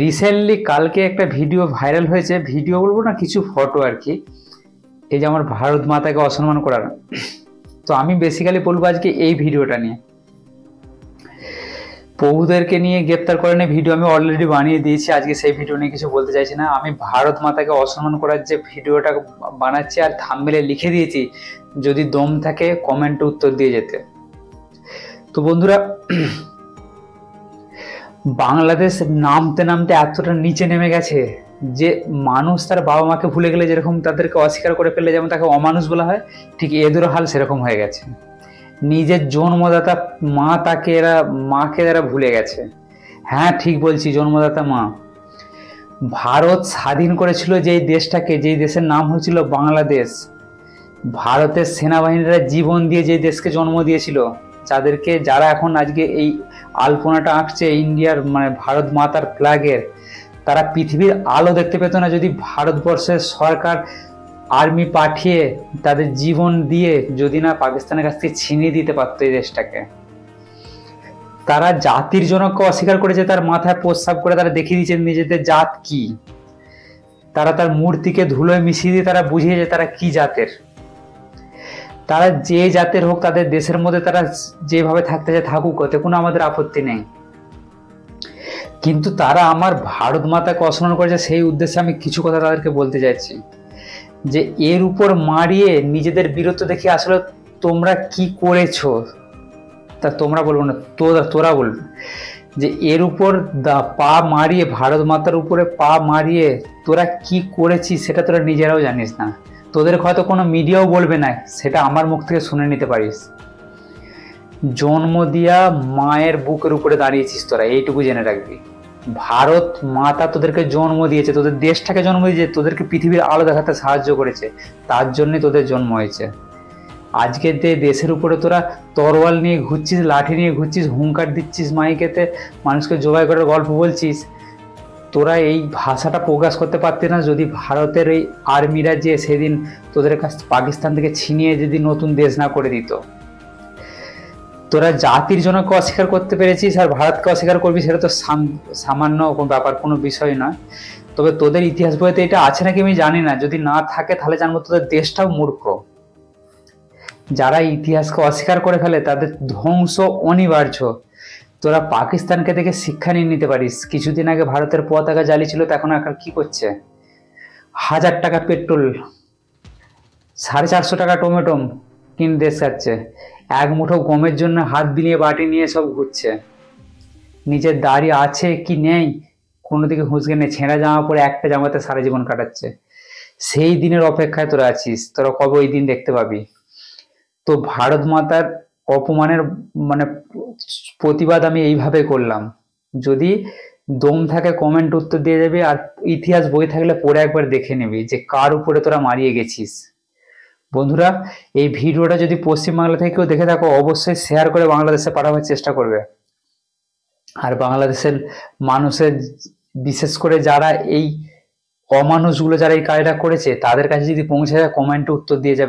Recently কালকে একটা video viral হয়েছে, ভিডিও বলবো না, কিছু ফটো আর কি। এই যে আমার ভারত মাতাকে অসম্মান করার। তো আমি বেসিক্যালি বলবো আজকে এই ভিডিওটা নিয়ে। প্রভুদেরকে নিয়ে গ্রেপ্তার করে নিয়ে ভিডিও আমি অলরেডি বানিয়ে দিয়েছি, আজকে সেই ভিডিও নিয়ে কিছু বলতে চাইছি না। আমি ভারত মাতাকে অসম্মান করার যে ভিডিওটা বানাচ্ছি আর থাম্বনেলে লিখে দিয়েছি, যদি দম থাকে কমেন্টে উত্তর দিয়ে যেতে। তো বন্ধুরা, বাংলাদেশ নামতে নামতে এতটা নিচে নেমে গেছে যে মানুষ তার বাবা মাকে ভুলে গেলে যেরকম তাদেরকে অস্বীকার করে ফেললে যেমন তাকে অমানুষ বলা হয়, ঠিক এদেরও হাল সেরকম হয়ে গেছে। নিজের জন্মদাতা মাকে এরা ভুলে গেছে। হ্যাঁ, ঠিক বলছি, জন্মদাতা মা। ভারত স্বাধীন করেছিল যেই দেশটাকে, যেই দেশের নাম হয়েছিল বাংলাদেশ, ভারতের সেনাবাহিনীরা জীবন দিয়ে যে দেশকে জন্ম দিয়েছিল, যারা এখন আজকে এই আলপনাটা আঁকছে ইন্ডিয়ার মানে ভারত মাতার ফ্ল্যাগের, তারা পৃথিবীর আলো দেখতে পেত না যদি ভারতবর্ষের সরকার আর্মি পাঠিয়ে তাদের জীবন দিয়ে যদি না পাকিস্তানের কাছ থেকে ছিনিয়ে দিতে পারতো এই দেশটাকে। তারা জাতির জনককে অস্বীকার করেছে, তার মাথায় প্রস্রাব করে তারা দেখিয়ে দিয়েছে নিজেদের জাত কি। তারা তার মূর্তিকে ধুলোয় মিশিয়ে দিয়ে তারা বুঝিয়েছে তারা কি জাতের। তারা যে জাতের হোক, তাদের দেশের মধ্যে তারা যেভাবে থাকতে চায় থাকুক, ওতে কোনো আমাদের আপত্তি নেই। কিন্তু তারা আমার ভারত মাতাকে অসম্মান করেছে, সেই উদ্দেশ্যে আমি কিছু কথা তাদেরকে বলতে চাইছি যে এর উপর মারিয়ে নিজেদের বীরত্ব দেখে আসলে তোমরা কি করেছো তা তোমরা বলবো না, তোরা বলবে যে এর উপর পা মারিয়ে, ভারত মাতার উপরে পা মারিয়ে তোরা কি করেছিস সেটা তোরা নিজেরাও জানিস না। তোদের হয়তো কোনো মিডিয়াও বলবে না, সেটা আমার মুখ থেকে শুনে নিতে পারিস। জন্ম দিয়া মায়ের বুকের উপরে দাঁড়িয়েছিস তোরা, এইটুকু জেনে রাখবি। ভারত মাতা তোদেরকে জন্ম দিয়েছে, তোদের দেশটাকে জন্ম দিয়েছে, তোদেরকে পৃথিবীর আলো দেখাতে সাহায্য করেছে, তার জন্যই তোদের জন্ম হয়েছে। আজকে দেশের উপরে তোরা তরোয়াল নিয়ে ঘুরছিস, লাঠি নিয়ে ঘুরছিস, হুঙ্কার দিচ্ছিস, মাইকেতে মানুষকে জবাই করার গল্প বলছিস। তোরা এই ভাষাটা প্রকাশ করতে পারতি না যদি ভারতের এই আর্মিরা যে সেদিন তোদের কাছ পাকিস্তান থেকে ছিনিয়ে যদি নতুন দেশ না করে দিত। তোরা জাতির জনককে অস্বীকার করতে পেরেছিস আর ভারতকে অস্বীকার করবি, সেটা তো সামান্য ব্যাপার, কোনো বিষয় নয়। তবে তোদের ইতিহাস বইতে এটা আছে নাকি আমি জানি না, যদি না থাকে তাহলে জানবো তোদের দেশটাও মূর্খ। যারা ইতিহাসকে অস্বীকার করে ফেলে তাদের ধ্বংস অনিবার্য। তোরা পাকিস্তানকে দেখে শিক্ষা নিয়ে নিতে পারিস। কিছুদিন আগে ভারতের পতাকা জ্বালিয়েছিল, তো এখন কি করছে? 1000 টাকা পেট্রোল, 450 টাকা টমেটো কিনে দেশ খাচ্ছে, এক মুঠো গমের জন্য হাত বিলিয়ে বাটি নিয়ে সব ঘুরছে। নিজের দাড়ি আছে কি নেই কোনো দিকে হুঁচকে নেই, ছেঁড়া জামা পরে একটা জামাতে সারা জীবন কাটাচ্ছে। সেই দিনের অপেক্ষায় তোরা আছিস, তোরা কবে ওই দিন দেখতে পাবি? তো ভারত মাতার অপমানের মানে প্রতিবাদ আমি এইভাবে করলাম। যদি দম থাকে কমেন্ট উত্তর দিয়ে যাবে, আর ইতিহাস বই থাকলে পড়ে একবার দেখে নিবি যে কার উপরে তোরা মারিয়ে গেছিস। বন্ধুরা, এই ভিডিওটা যদি পশ্চিমবাংলা থেকে কেউ দেখে থাকো, অবশ্যই শেয়ার করে বাংলাদেশে পাঠাবার চেষ্টা করবে। আর বাংলাদেশের মানুষের, বিশেষ করে যারা এই অমানুষগুলো যারা এই কাজটা করেছে, তাদের কাছে যদি পৌঁছে যায় কমেন্টে উত্তর দিয়ে যাবে।